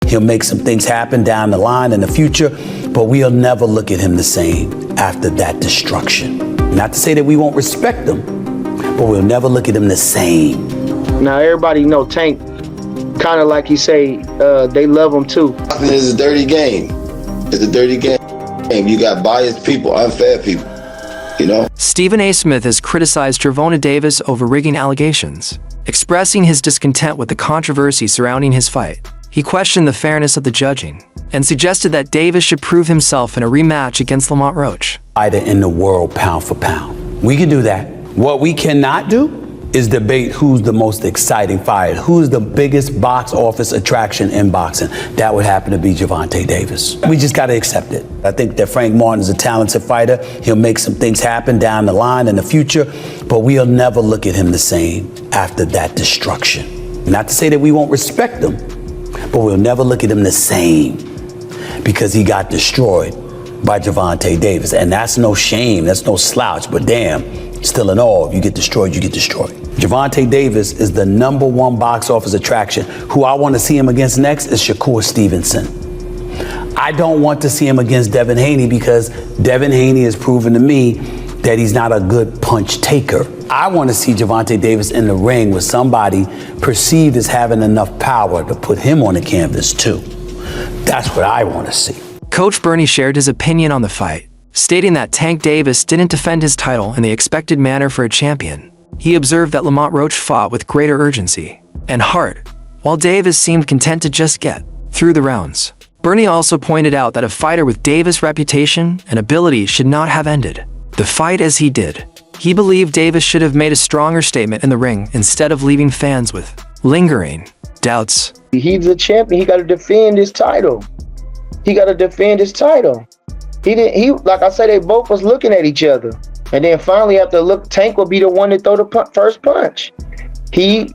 He'll make some things happen down the line in the future, but we'll never look at him the same after that destruction. Not to say that we won't respect him, but we'll never look at him the same. Now everybody know Tank, kind of like you say, they love him too. It's a dirty game. It's a dirty game. You got biased people, unfair people, you know? Stephen A. Smith has criticized Gervonta Davis over rigging allegations, expressing his discontent with the controversy surrounding his fight. He questioned the fairness of the judging and suggested that Davis should prove himself in a rematch against Lamont Roach. Fighter in the world, pound for pound. We can do that. What we cannot do is debate who's the most exciting fighter, who's the biggest box office attraction in boxing. That would happen to be Gervonta Davis. We just got to accept it. I think that Frank Martin is a talented fighter. He'll make some things happen down the line in the future, but we'll never look at him the same after that destruction. Not to say that we won't respect him, but we'll never look at him the same because he got destroyed by Gervonta Davis. And that's no shame, that's no slouch, but damn, still in all, if you get destroyed, you get destroyed. Gervonta Davis is the #1 box office attraction. Who I want to see him against next is Shakur Stevenson. I don't want to see him against Devin Haney because Devin Haney has proven to me that he's not a good punch taker. I want to see Gervonta Davis in the ring with somebody perceived as having enough power to put him on the canvas too. That's what I want to see. Coach Bernie shared his opinion on the fight, stating that Tank Davis didn't defend his title in the expected manner for a champion. He observed that Lamont Roach fought with greater urgency and heart, while Davis seemed content to just get through the rounds. Bernie also pointed out that a fighter with Davis' reputation and ability should not have ended the fight as he did. He believed Davis should have made a stronger statement in the ring instead of leaving fans with lingering doubts. He's a champion. He got to defend his title. He got to defend his title. He like I said, they both was looking at each other. And then finally, after Tank will be the one to throw the first punch. He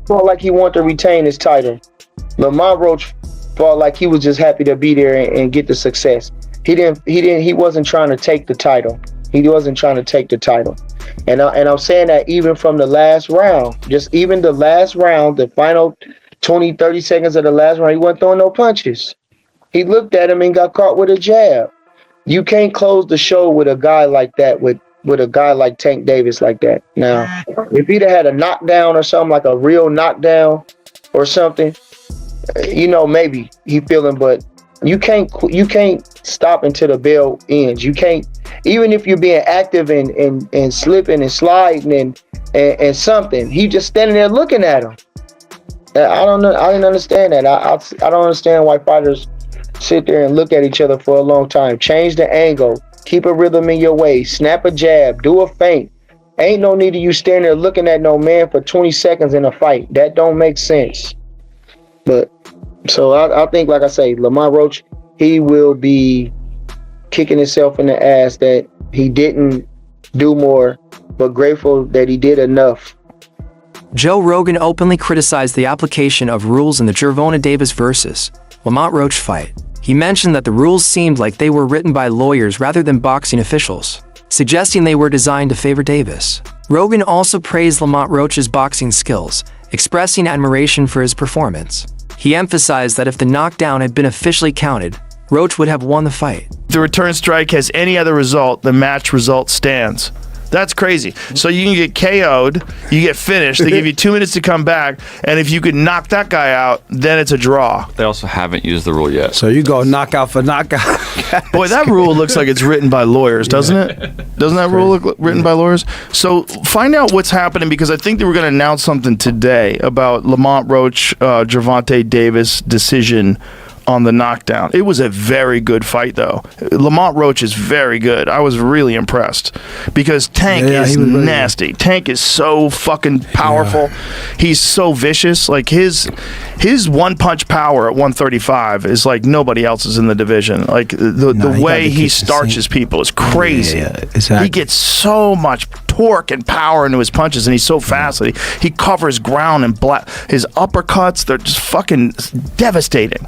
felt like he wanted to retain his title. Lamont Roach felt like he was just happy to be there and get the success. He wasn't trying to take the title. He wasn't trying to take the title. And I'm saying that even from the last round, just even the last round, the final 20, 30 seconds of the last round, he wasn't throwing no punches. He looked at him and got caught with a jab. You can't close the show with a guy like that, with a guy like Tank Davis like that. Now, if he'd have had a knockdown or something, like a real knockdown or something, maybe he feeling, but you can't stop until the bell ends. You can't, even if you're being active and slipping and sliding and something, he just standing there looking at him. I don't know. I didn't understand that. I don't understand why fighters sit there and look at each other for a long time. Change the angle. Keep a rhythm in your way. Snap a jab. Do a feint. Ain't no need of you standing there looking at no man for 20 seconds in a fight. That don't make sense. But so I think, like I say, Lamont Roach, he will be kicking himself in the ass that he didn't do more, but grateful that he did enough. Joe Rogan openly criticized the application of rules in the Gervonta Davis versus Lamont Roach fight. He mentioned that the rules seemed like they were written by lawyers rather than boxing officials, suggesting they were designed to favor Davis. Rogan also praised Lamont Roach's boxing skills, expressing admiration for his performance. He emphasized that if the knockdown had been officially counted, Roach would have won the fight. The return strike has any other result, the match result stands. That's crazy. So you can get KO'd, you get finished, they give you 2 minutes to come back, and if you could knock that guy out, then it's a draw. They also haven't used the rule yet. So you go knockout for knockout. Boy, that rule looks like it's written by lawyers, doesn't it? Doesn't that rule look written by lawyers? So find out what's happening, because I think they were going to announce something today about Lamont Roach, Gervonta Davis decision on the knockdown. It was a very good fight, though. Lamont Roach is very good. I was really impressed because Tank is nasty. Tank is so fucking powerful. Yeah. He's so vicious. Like his one-punch power at 135 is like nobody else's in the division. Like the way he starches people is crazy. Yeah, exactly. He gets so much torque and power into his punches, and he's so fast that he covers ground, and his uppercuts, they're just fucking devastating.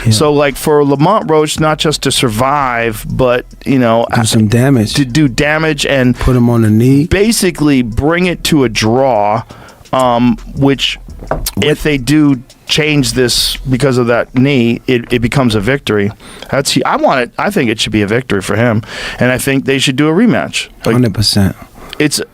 Yeah. So, like, for Lamont Roach, not just to survive, but, do some damage. To do damage and put him on the knee. Basically bring it to a draw, which if they do change this because of that knee, it becomes a victory. I think it should be a victory for him, and I think they should do a rematch. 100%.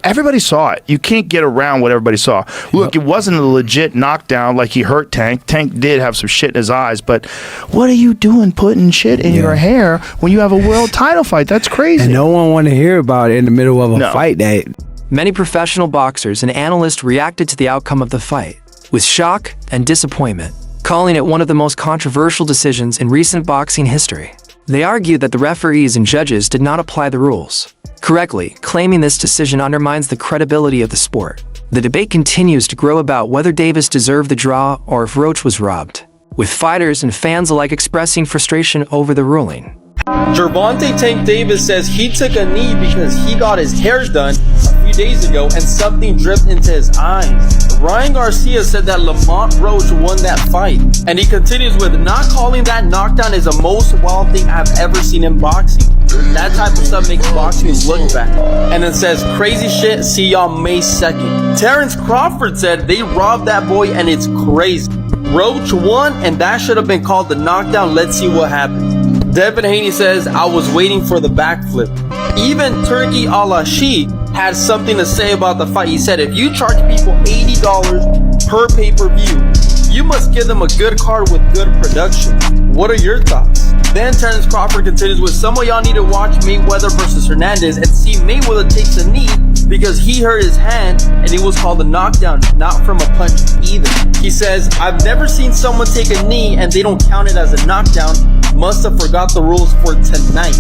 Everybody saw it. You can't get around what everybody saw. Look, it wasn't a legit knockdown like he hurt Tank. Tank did have some shit in his eyes, but what are you doing putting shit in your hair when you have a world title fight? That's crazy. And no one want to hear about it in the middle of a fight that. Many professional boxers and analysts reacted to the outcome of the fight with shock and disappointment, calling it one of the most controversial decisions in recent boxing history. They argued that the referees and judges did not apply the rules correctly, claiming this decision undermines the credibility of the sport. The debate continues to grow about whether Davis deserved the draw or if Roach was robbed, with fighters and fans alike expressing frustration over the ruling. Gervonta Tank Davis says he took a knee because he got his hair done a few days ago and something dripped into his eyes. Ryan Garcia said that Lamont Roach won that fight. And he continues with, not calling that knockdown is the most wild thing I've ever seen in boxing. That type of stuff makes boxing look bad. And then says, crazy shit, see y'all May 2nd. Terrence Crawford said they robbed that boy and it's crazy. Roach won and that should have been called the knockdown. Let's see what happens. Devin Haney says, I was waiting for the backflip. Even Turki Alashi had something to say about the fight. He said, if you charge people $80 per pay-per-view, you must give them a good card with good production. What are your thoughts? Then Terrence Crawford continues with, some of y'all need to watch Mayweather versus Hernandez and see Mayweather takes a knee because he hurt his hand and it was called a knockdown, not from a punch either. He says, I've never seen someone take a knee and they don't count it as a knockdown. Must have forgot the rules for tonight.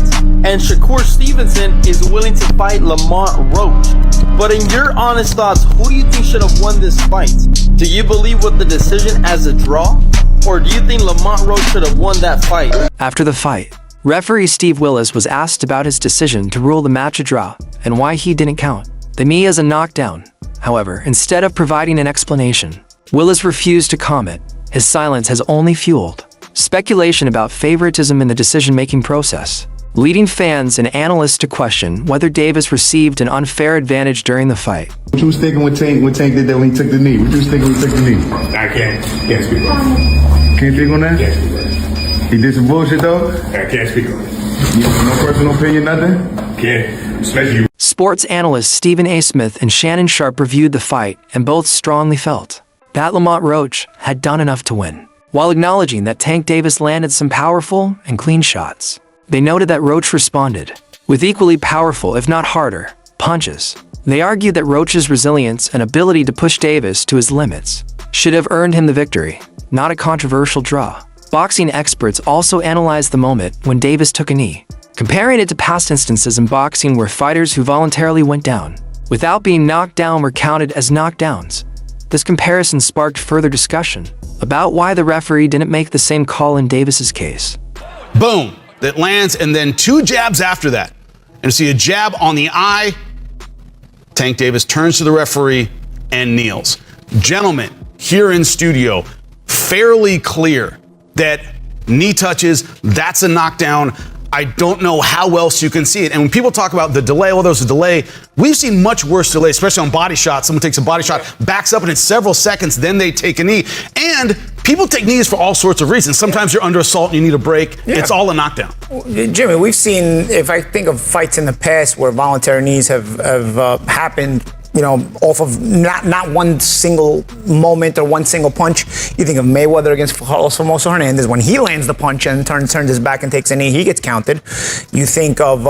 And Shakur Stevenson is willing to fight Lamont Roach. But in your honest thoughts, who do you think should have won this fight? Do you believe with the decision as a draw? Or do you think Lamont Roach should have won that fight? After the fight, referee Steve Willis was asked about his decision to rule the match a draw and why he didn't count the knee as a knockdown. However, instead of providing an explanation, Willis refused to comment. His silence has only fueled speculation about favoritism in the decision-making process, leading fans and analysts to question whether Davis received an unfair advantage during the fight. What you was thinking when Tank did that when he took the knee? What you was thinking when he took the knee? I can't speak on it. Can't speak on that? Can't speak on it. He did some bullshit though? I can't speak on it. You have no personal opinion, nothing? Can't, especially. Sports analysts Stephen A. Smith and Shannon Sharp reviewed the fight and both strongly felt that Lamont Roach had done enough to win, while acknowledging that Tank Davis landed some powerful and clean shots. They noted that Roach responded with equally powerful, if not harder, punches. They argued that Roach's resilience and ability to push Davis to his limits should have earned him the victory, not a controversial draw. Boxing experts also analyzed the moment when Davis took a knee, comparing it to past instances in boxing where fighters who voluntarily went down without being knocked down were counted as knockdowns. This comparison sparked further discussion about why the referee didn't make the same call in Davis's case. Boom, that lands, and then two jabs after that. And see a jab on the eye. Tank Davis turns to the referee and kneels. Gentlemen, here in studio, fairly clear that knee touches, that's a knockdown. I don't know how else you can see it. And when people talk about the delay, oh, there was a delay, we've seen much worse delay, especially on body shots. Someone takes a body shot, backs up, and it's several seconds, then they take a knee. And people take knees for all sorts of reasons. Sometimes you're under assault and you need a break. Yeah. It's all a knockdown. Jimmy, we've seen, if I think of fights in the past where voluntary knees have happened, you know, off of not one single moment or one single punch. You think of Mayweather against Carlos Famoso Hernandez. When he lands the punch and turns his back and takes a knee, he gets counted. You think of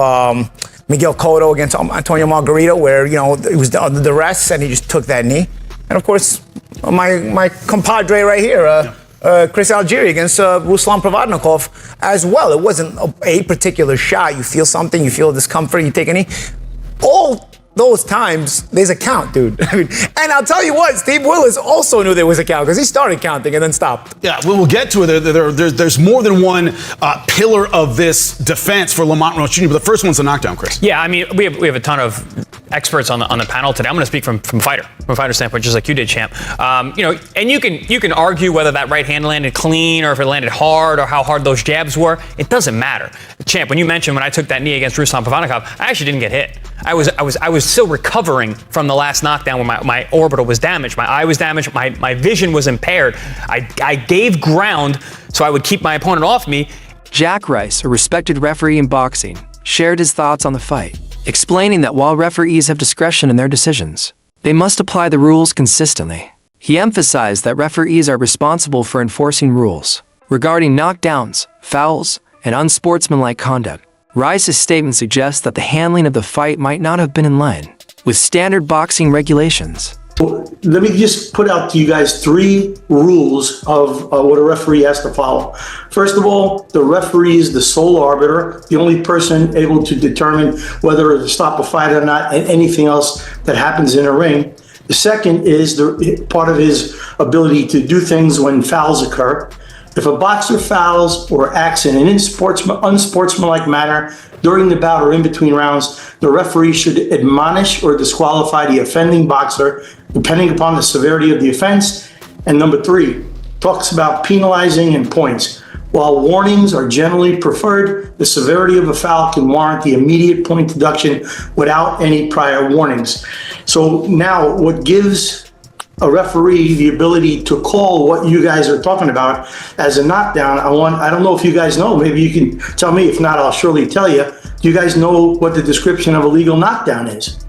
Miguel Cotto against Antonio Margarito, where, you know, it was under duress and he just took that knee. And of course, my compadre right here, Chris Algieri against Ruslan Provodnikov as well. It wasn't a particular shot. You feel something, you feel discomfort, you take a knee. All those times, there's a count, dude. I mean, and I'll tell you what, Steve Willis also knew there was a count because he started counting and then stopped. Yeah, we'll get to it. There's more than one pillar of this defense for Lamont Roach Jr., but the first one's a knockdown, Chris. Yeah, I mean, we have a ton of experts on the panel today. I'm going to speak from a fighter standpoint, just like you did, Champ. You know, and you can argue whether that right hand landed clean or if it landed hard or how hard those jabs were. It doesn't matter. Champ, when you mentioned when I took that knee against Ruslan Provodnikov, I actually didn't get hit. I was still recovering from the last knockdown where my orbital was damaged, my eye was damaged, my vision was impaired. I gave ground so I would keep my opponent off me. Jack Rice, a respected referee in boxing, shared his thoughts on the fight, explaining that while referees have discretion in their decisions, they must apply the rules consistently. He emphasized that referees are responsible for enforcing rules regarding knockdowns, fouls, and unsportsmanlike conduct. Rice's statement suggests that the handling of the fight might not have been in line with standard boxing regulations. Let me just put out to you guys 3 rules of what a referee has to follow. First of all, the referee is the sole arbiter, the only person able to determine whether to stop a fight or not, and anything else that happens in a ring. The second is part of his ability to do things when fouls occur. If a boxer fouls or acts in an unsportsmanlike manner during the bout or in between rounds, the referee should admonish or disqualify the offending boxer, depending upon the severity of the offense. And number 3, talks about penalizing and points. While warnings are generally preferred, the severity of a foul can warrant the immediate point deduction without any prior warnings. So now what gives a referee the ability to call what you guys are talking about as a knockdown? I don't know if you guys know, maybe you can tell me. If not, I'll surely tell you. Do you guys know what the description of a legal knockdown is?